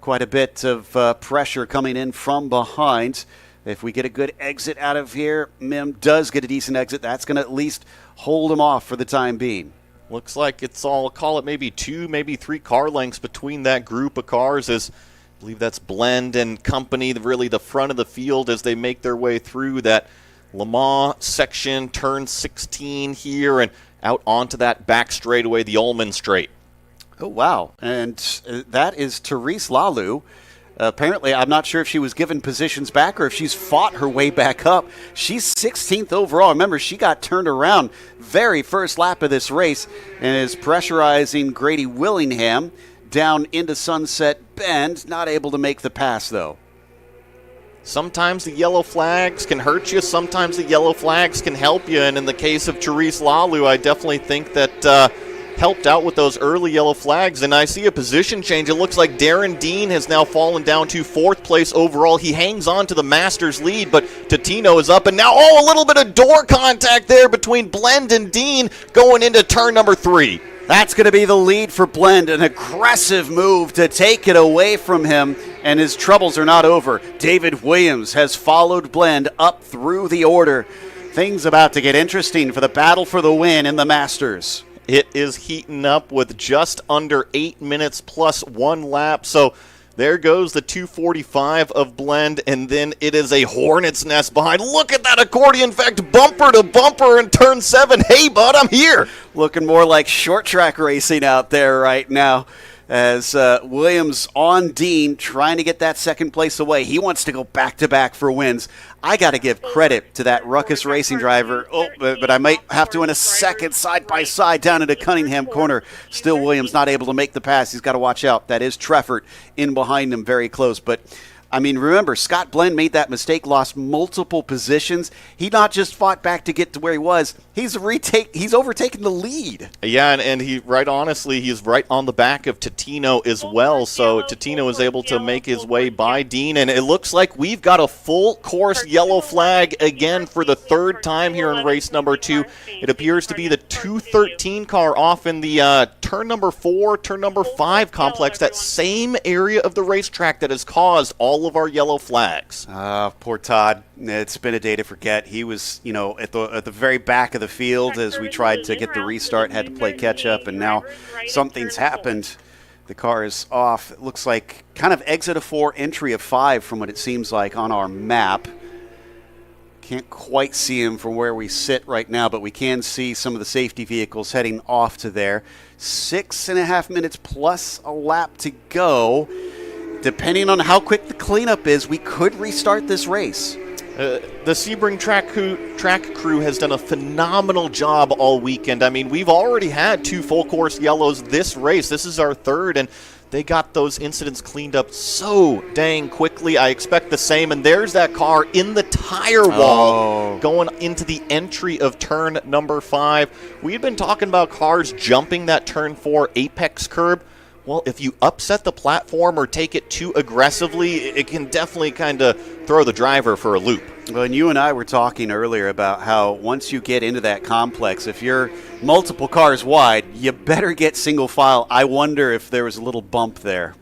quite a bit of pressure coming in from behind. If we get a good exit out of here, Mim does get a decent exit. That's going to at least hold him off for the time being. Looks like it's all, call it maybe 2, maybe 3 car lengths between that group of cars. As I believe that's Blend and company, really the front of the field as they make their way through that Le Mans section, turn 16 here, and out onto that back straightaway, the Ullman straight. Oh, wow. And that is Therese Lalou. Apparently, I'm not sure if she was given positions back or if she's fought her way back up. She's 16th overall. Remember, she got turned around very first lap of this race and is pressurizing Grady Willingham down into Sunset Bend. Not able to make the pass, though. Sometimes the yellow flags can hurt you. Sometimes the yellow flags can help you. And in the case of Therese Lalou, I definitely think that helped out with those early yellow flags, and I see a position change. It looks like Darren Dean has now fallen down to 4th place overall. He hangs on to the Masters lead, but Totino is up, and now, a little bit of door contact there between Blend and Dean going into turn number 3. That's going to be the lead for Blend, an aggressive move to take it away from him, and his troubles are not over. David Williams has followed Blend up through the order. Things about to get interesting for the battle for the win in the Masters. It is heating up with just under 8 minutes plus 1 lap. So there goes the 245 of Blend, and then it is a hornet's nest behind. Look at that accordion effect, bumper to bumper in turn 7. Hey, bud, I'm here. Looking more like short track racing out there right now, as Williams on Dean trying to get that 2nd place away. He wants to go back-to-back for wins. I got to give credit to that Ruckus Racing driver, but I might have to in a second side-by-side down into Cunningham Corner. Still Williams not able to make the pass. He's got to watch out. That is Treffert in behind him very close, but I mean, remember, Scott Blend made that mistake, lost multiple positions. He not just fought back to get to where he was, he's overtaken the lead. Yeah, and he, right honestly, he's right on the back of Totino as well. So Totino is able to make his way by Dean, and it looks like we've got a full course yellow flag again for the 3rd time here in race number 2. It appears to be the 213 car off in the turn number 4, turn number 5 complex, that same area of the racetrack that has caused all of our yellow flags. Poor Todd. It's been a day to forget. He was, at the very back of the field as we tried to get the restart, had to play catch up, and now something's happened. The car is off. It looks like kind of exit of 4, entry of 5 from what it seems like on our map. Can't quite see him from where we sit right now, but we can see some of the safety vehicles heading off to there. 6.5 minutes plus a lap to go. Depending on how quick the cleanup is, we could restart this race. The Sebring track crew has done a phenomenal job all weekend. I mean, we've already had 2 full course yellows this race. This is our 3rd, and they got those incidents cleaned up so dang quickly. I expect the same, and there's that car in the tire wall going into the entry of turn number 5. We've been talking about cars jumping that turn 4 apex curb. Well, if you upset the platform or take it too aggressively, it can definitely kind of throw the driver for a loop. Well, and you and I were talking earlier about how once you get into that complex, if you're multiple cars wide, you better get single file. I wonder if there was a little bump there.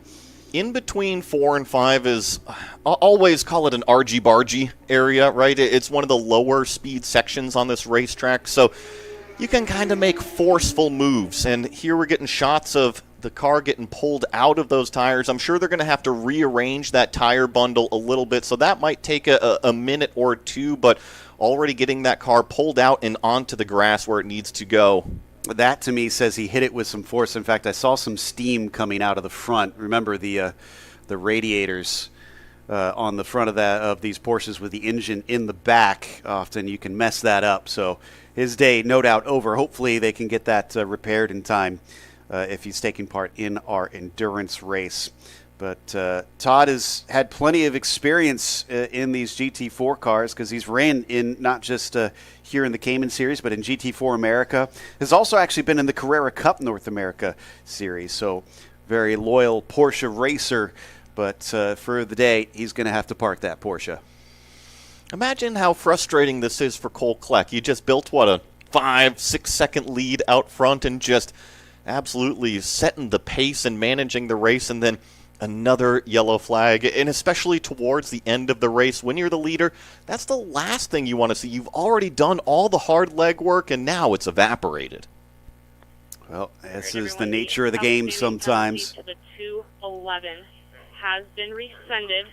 In between 4 and 5 is, I'll always call it an argy-bargy area, right? It's one of the lower speed sections on this racetrack, so you can kind of make forceful moves. And here we're getting shots of the car getting pulled out of those tires. I'm sure they're going to have to rearrange that tire bundle a little bit, so that might take a minute or 2, but already getting that car pulled out and onto the grass where it needs to go. That, to me, says he hit it with some force. In fact, I saw some steam coming out of the front. Remember the radiators on the front of these Porsches with the engine in the back. Often you can mess that up, so his day, no doubt, over. Hopefully they can get that repaired in time. If he's taking part in our endurance race. But Todd has had plenty of experience in these GT4 cars because he's ran in not just here in the Cayman Series, but in GT4 America. Has also actually been in the Carrera Cup North America Series. So very loyal Porsche racer. But for the day, he's going to have to park that Porsche. Imagine how frustrating this is for Cole Kleck. You just built, a 5-6 second lead out front and just absolutely setting the pace and managing the race, and then another yellow flag, and especially towards the end of the race when you're the leader, that's the last thing you want to see. You've already done all the hard legwork, and now it's evaporated. Well, this is the nature of the game sometimes. To the 211 has been rescinded.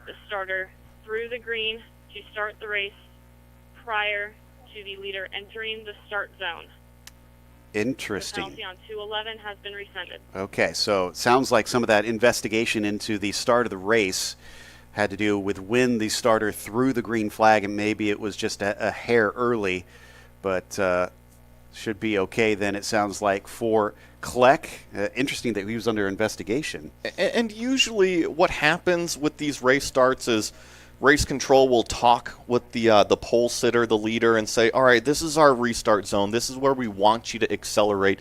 The starter through the green to start the race prior to the leader entering the start zone. Interesting. The penalty on 211 has been rescinded. Okay, so it sounds like some of that investigation into the start of the race had to do with when the starter threw the green flag, and maybe it was just a hair early, but should be okay then, it sounds like, for Kleck. Interesting that he was under investigation. And usually what happens with these race starts is race control will talk with the pole sitter, the leader, and say, all right, this is our restart zone. This is where we want you to accelerate.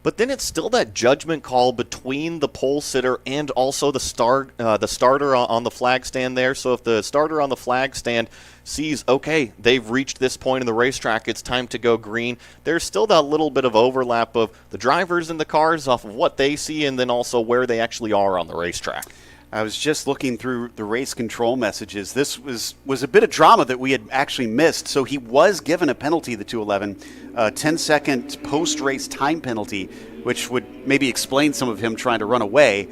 But then it's still that judgment call between the pole sitter and also the starter on the flag stand there. So if the starter on the flag stand sees, okay, they've reached this point in the racetrack, it's time to go green, there's still that little bit of overlap of the drivers and the cars off of what they see and then also where they actually are on the racetrack. I was just looking through the race control messages. This was a bit of drama that we had actually missed. So he was given a penalty, the 211, a 10-second post-race time penalty, which would maybe explain some of him trying to run away.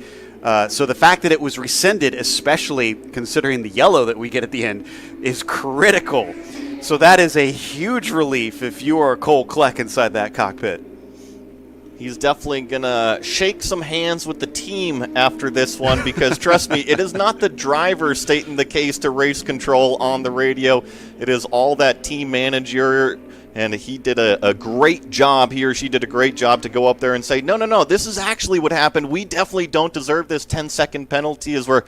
So the fact that it was rescinded, especially considering the yellow that we get at the end, is critical. So that is a huge relief if you are Cole Kleck inside that cockpit. He's definitely going to shake some hands with the team after this one because, trust me, it is not the driver stating the case to race control on the radio. It is all that team manager, and he did a great job. He or she did a great job to go up there and say, no, this is actually what happened. We definitely don't deserve this 10-second penalty as we're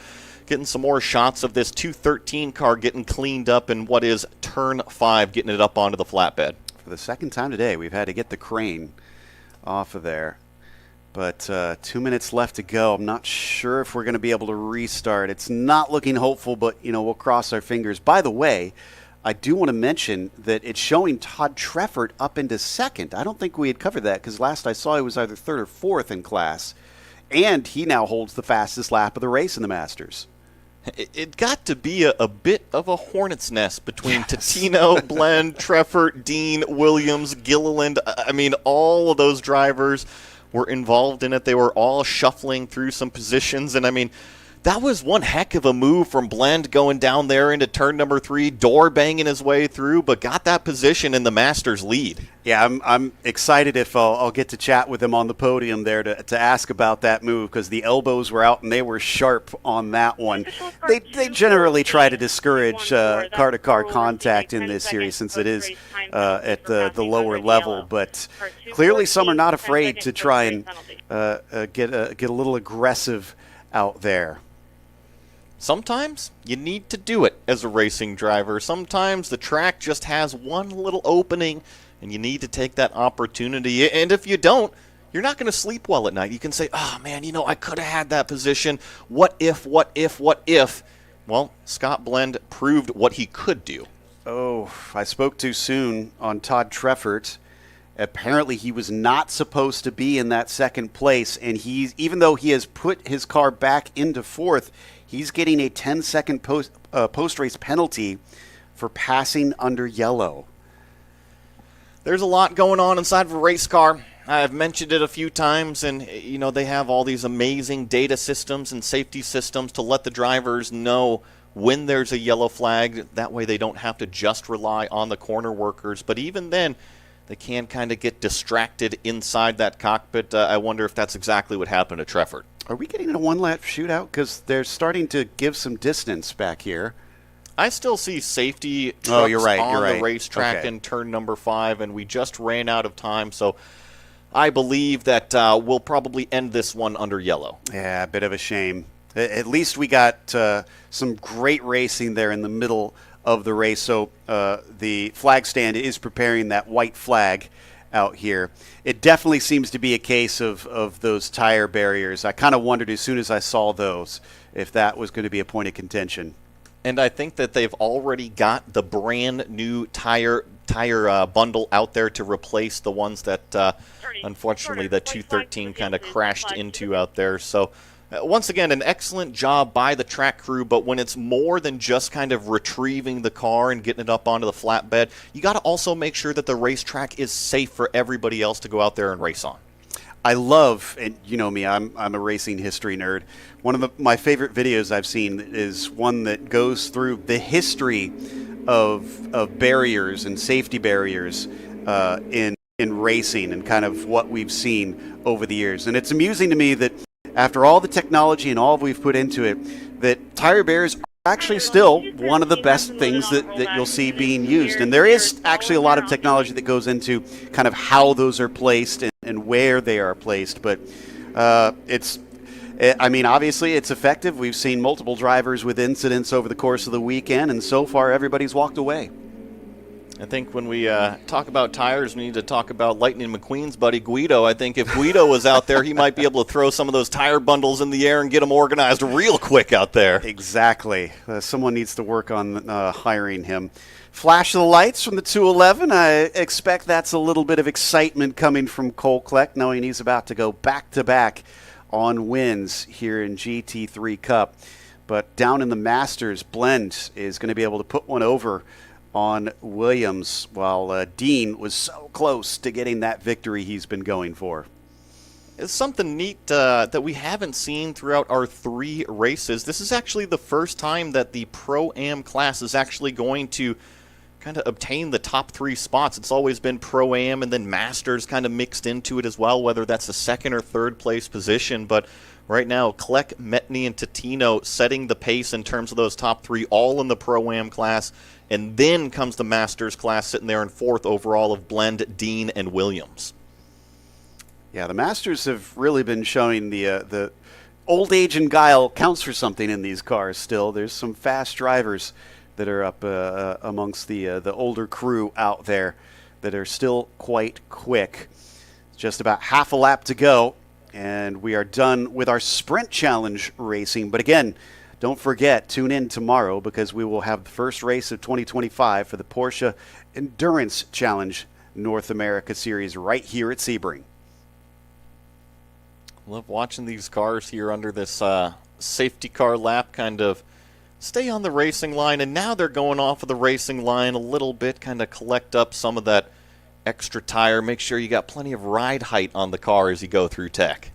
getting some more shots of this 213 car getting cleaned up in what is turn 5, getting it up onto the flatbed. For the second time today, we've had to get the crane off of there, but 2 minutes left to go. I'm not sure if we're going to be able to restart. It's not looking hopeful, but we'll cross our fingers. By the way, I do want to mention that it's showing Todd Treffert up into second. I don't think we had covered that because last I saw he was either third or fourth in class, and he now holds the fastest lap of the race in the Masters. It got to be a bit of a hornet's nest between Totino, Blend, Treffert, Dean, Williams, Gilliland. I mean, all of those drivers were involved in it. They were all shuffling through some positions. And, I mean, that was one heck of a move from Blend going down there into turn number 3, door banging his way through, but got that position in the Masters lead. Yeah, I'm excited if I'll get to chat with him on the podium there to ask about that move because the elbows were out and they were sharp on that one. They generally try to discourage car-to-car contact in this series since it is at the lower level, but clearly some are not afraid to try and get a little aggressive out there. Sometimes you need to do it as a racing driver. Sometimes the track just has one little opening and you need to take that opportunity. And if you don't, you're not going to sleep well at night. You can say, oh man, I could have had that position. What if? Well, Scott Blend proved what he could do. Oh, I spoke too soon on Todd Treffert. Apparently he was not supposed to be in that second place, and even though he has put his car back into fourth, he's getting a 10-second post-race penalty for passing under yellow. There's a lot going on inside of a race car. I've mentioned it a few times, and they have all these amazing data systems and safety systems to let the drivers know when there's a yellow flag. That way they don't have to just rely on the corner workers. But even then, they can kind of get distracted inside that cockpit. I wonder if that's exactly what happened to Treffert. Are we getting a one-lap shootout? Because they're starting to give some distance back here. I still see safety trucks you're on right. the racetrack Okay. in turn number 5, and we just ran out of time, so I believe that we'll probably end this one under yellow. Yeah, a bit of a shame. At least we got some great racing there in the middle of the race. So the flag stand is preparing that white flag out here. It definitely seems to be a case of those tire barriers. I kind of wondered as soon as I saw those if that was going to be a point of contention. And I think that they've already got the brand new tire bundle out there to replace the ones that unfortunately the 213 kind of crashed into out there. So once again, an excellent job by the track crew, but when it's more than just kind of retrieving the car and getting it up onto the flatbed, you got to also make sure that the racetrack is safe for everybody else to go out there and race on. I love, and you know me, I'm a racing history nerd. One of my favorite videos I've seen is one that goes through the history of barriers and safety barriers in racing and kind of what we've seen over the years. And it's amusing to me that after all the technology and all we've put into it, that tire barriers are actually still one of the best things that you'll see being used. And there is actually a lot of technology that goes into kind of how those are placed and where they are placed. But obviously it's effective. We've seen multiple drivers with incidents over the course of the weekend, and so far everybody's walked away. I think when we talk about tires, we need to talk about Lightning McQueen's buddy Guido. I think if Guido was out there, he might be able to throw some of those tire bundles in the air and get them organized real quick out there. Exactly. Someone needs to work on hiring him. Flash of the lights from the 211. I expect that's a little bit of excitement coming from Cole Kleck, knowing he's about to go back-to-back on wins here in GT3 Cup. But down in the Masters, Blend is going to be able to put one over on Williams, while Dean was so close to getting that victory he's been going for. It's something neat that we haven't seen throughout our 3 races. This is actually the first time that the Pro-Am class is actually going to kind of obtain the top 3 spots. It's always been Pro-Am and then Masters kind of mixed into it as well, whether that's a 2nd or 3rd place position. But right now, Kleck, Metney, and Totino setting the pace in terms of those top 3, all in the Pro-Am class. And then comes the Masters class sitting there in 4th overall of Blend, Dean, and Williams. Yeah, the Masters have really been showing the old age and guile counts for something in these cars still. There's some fast drivers that are up amongst the older crew out there that are still quite quick. Just about half a lap to go, and we are done with our Sprint Challenge racing. But again, don't forget, tune in tomorrow because we will have the first race of 2025 for the Porsche Endurance Challenge North America Series right here at Sebring. Love watching these cars here under this safety car lap kind of stay on the racing line, and now they're going off of the racing line a little bit, kind of collect up some of that extra tire, make sure you got plenty of ride height on the car as you go through tech.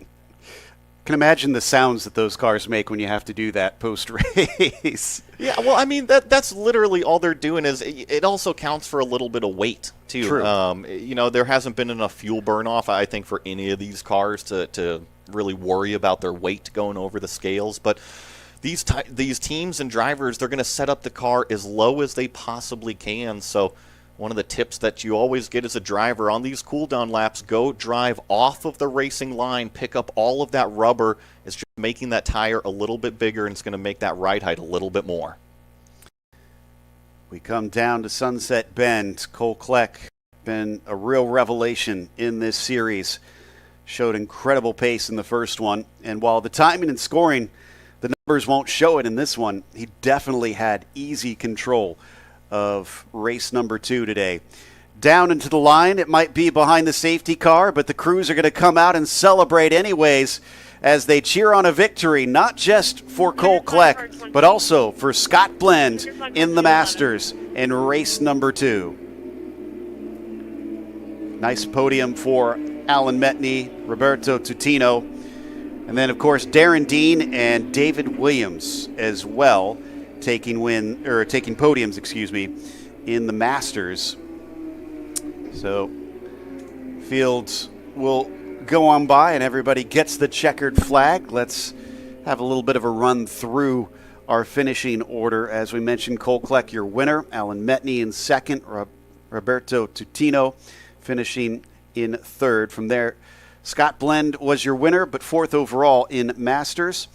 Can imagine the sounds that those cars make when you have to do that post-race. Yeah, well, I mean, that's literally all they're doing. Is it also counts for a little bit of weight, too. True. You know, there hasn't been enough fuel burn-off, I think, for any of these cars to really worry about their weight going over the scales. But these teams and drivers, they're going to set up the car as low as they possibly can. So one of the tips that you always get as a driver on these cool-down laps, go drive off of the racing line, pick up all of that rubber. It's just making that tire a little bit bigger, and it's going to make that ride height a little bit more. We come down to Sunset Bend. Cole Kleck, been a real revelation in this series. Showed incredible pace in the first one, and while the timing and scoring, the numbers won't show it in this one, he definitely had easy control of race number 2 today. Down into the line, it might be behind the safety car, but the crews are going to come out and celebrate anyways as they cheer on a victory, not just for Cole Kleck, but also for Scott Blend in the Masters in race number 2. Nice podium for Alan Metney, Roberto Totino, and then, of course, Darren Dean and David Williams as well, taking podiums, in the Masters. So fields will go on by and everybody gets the checkered flag. Let's have a little bit of a run through our finishing order. As we mentioned, Cole Kleck, your winner. Alan Metney in second. Roberto Totino finishing in third. From there, Scott Blend was your winner, but 4th overall in Masters.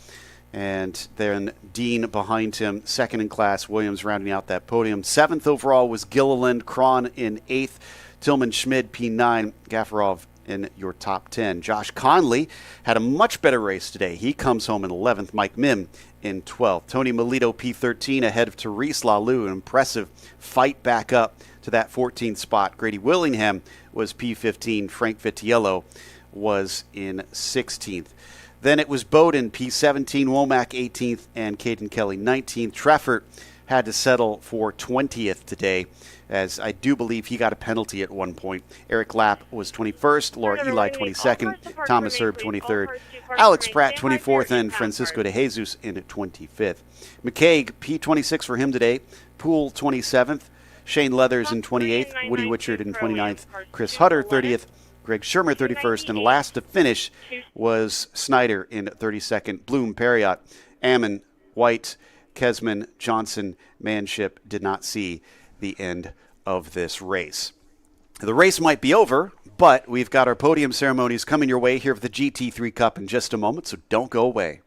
And then Dean behind him, second in class. Williams rounding out that podium. 7th overall was Gilliland. Cron in 8th. Tillman Schmid, P9. Gafarov in your top 10. Josh Conley had a much better race today. He comes home in 11th. Mike Mim in 12th. Tony Melito, P13, ahead of Therese Lalou. An impressive fight back up to that 14th spot. Grady Willingham was P15. Frank Vitiello was in 16th. Then it was Bowden, P17, Womack 18th, and Caden Kelly 19th. Treffert had to settle for 20th today, as I do believe he got a penalty at one point. Eric Lapp was 21st, Laura Eli 22nd, Thomas Herb 23rd, Alex Pratt 24th, and Francisco de Jesus in at 25th. McCaig, P26 for him today, Poole 27th, Shane Leathers in 28th, Woody Witchard in 29th, Chris Hutter 30th, Greg Shermer 31st, and last to finish was Snyder in 32nd. Bloom, Perriott, Ammon, White, Kesman, Johnson, Manship did not see the end of this race. The race might be over, but we've got our podium ceremonies coming your way here for the GT3 Cup in just a moment, so don't go away.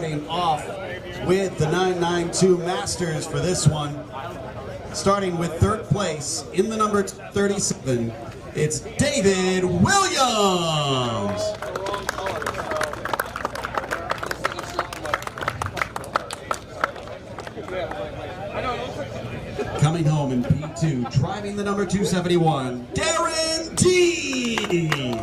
Starting off with the 992 Masters for this one. Starting with third place in the number 37, it's David Williams. Coming home in P2, driving the number 271, Darren D.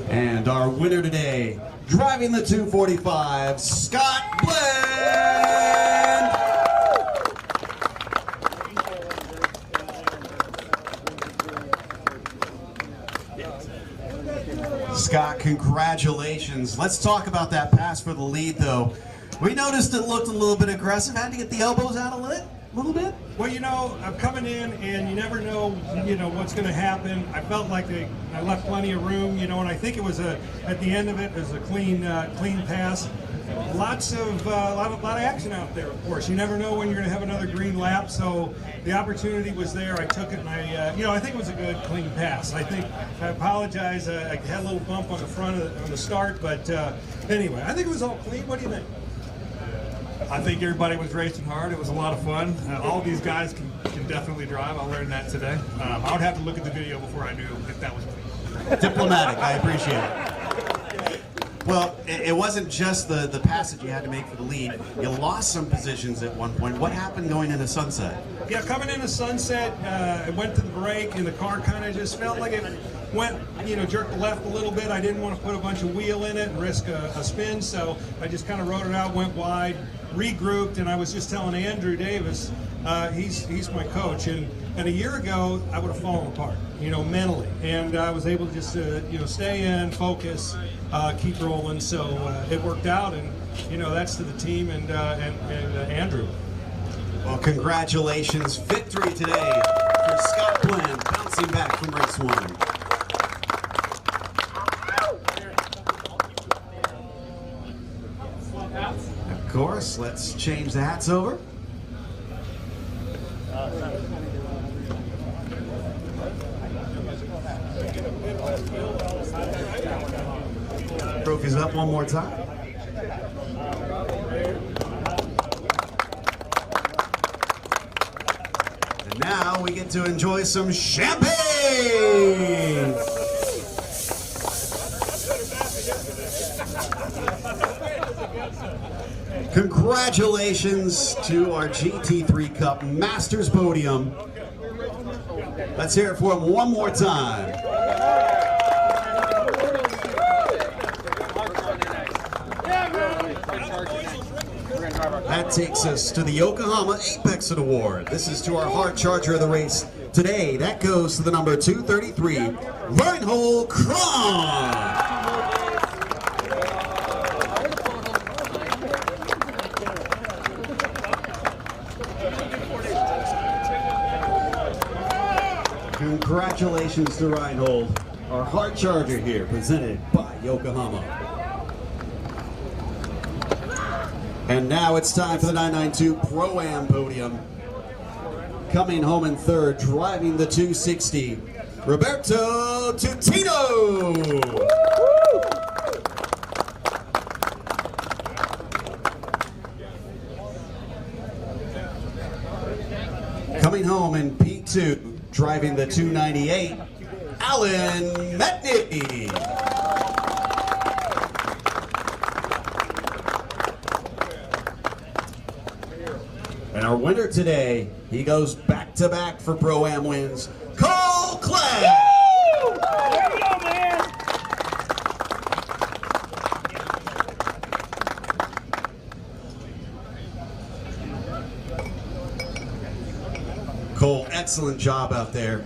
And our winner today, driving the 245, Scott Bland. Scott, congratulations. Let's talk about that pass for the lead, though. We noticed it looked a little bit aggressive. Had to get the elbows out a little bit. Well, you know, I'm coming in, and you never know, what's going to happen. I felt like I left plenty of room, and I think it was at the end of it was a clean pass. Lots of lot of action out there, of course. You never know when you're going to have another green lap, so the opportunity was there. I took it, and I think it was a good, clean pass. I apologize. I had a little bump on the front on the start, but anyway, I think it was all clean. What do you think? I think everybody was racing hard. It was a lot of fun. All these guys can definitely drive. I learned that today. I would have to look at the video before I knew if that was clean. Diplomatic, I appreciate it. Well, it wasn't just the passage you had to make for the lead. You lost some positions at one point. What happened going into Sunset? Yeah, coming into Sunset, I went to the brake, and the car kind of just felt like it went, jerked left a little bit. I didn't want to put a bunch of wheel in it and risk a spin, so I just kind of rode it out, went wide, regrouped, and I was just telling Andrew Davis, he's my coach, and a year ago, I would have fallen apart, mentally, and I was able to just, stay in, focus, keep rolling, so it worked out, and, that's to the team and Andrew. Well, congratulations. Victory today for Scott Bland, bouncing back from race one. Of course, let's change the hats over. Trophies up one more time. And now we get to enjoy some champagne! Congratulations to our GT3 Cup Masters Podium. Let's hear it for him one more time. That takes us to the Yokohama Apex Award. This is to our hard charger of the race today. That goes to the number 233, Reinhold Kron. Congratulations to Reinhold, our hard charger here, presented by Yokohama. And now it's time for the 992 Pro-Am Podium. Coming home in third, driving the 260, Roberto Tutino. Coming home in P2, driving the 298, Alan Metney. And our winner today, he goes back-to-back for Pro-Am wins, Cole Clay. There you go, man. Cole, excellent job out there.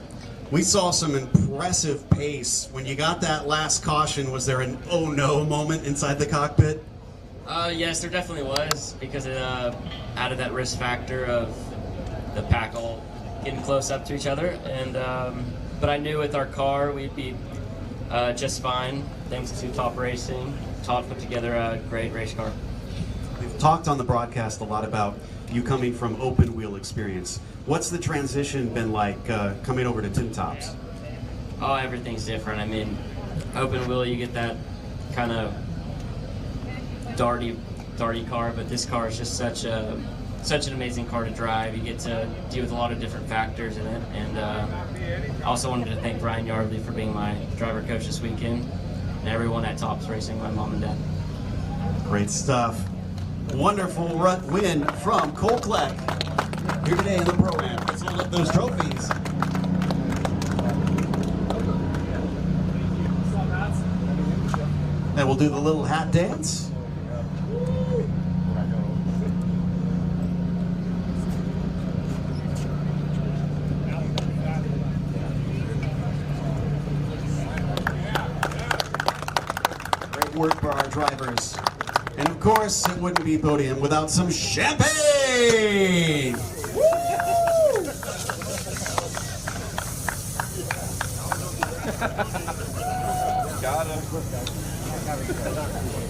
We saw some impressive pace. When you got that last caution, was there an oh no moment inside the cockpit? Yes, there definitely was, because it added that risk factor of the pack all getting close up to each other. And but I knew with our car we'd be just fine, thanks to Top Racing. Todd put together a great race car. We've talked on the broadcast a lot about you coming from open wheel experience. What's the transition been like coming over to Tin Tops? Oh, everything's different. I mean, open wheel, you get that kind of darty car, but this car is just such an amazing car to drive. You get to deal with a lot of different factors in it, and I also wanted to thank Brian Yardley for being my driver coach this weekend, and everyone at Tops Racing, my mom and dad. Great stuff. Wonderful win from Cole Kleck here today in the Pro-Am. Let's hold up those trophies. And we'll do the little hat dance. Great work for our drivers. And of course, it wouldn't be Podium without some champagne!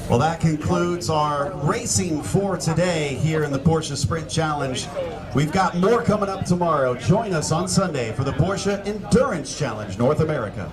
Well, that concludes our racing for today here in the Porsche Sprint Challenge. We've got more coming up tomorrow. Join us on Sunday for the Porsche Endurance Challenge North America.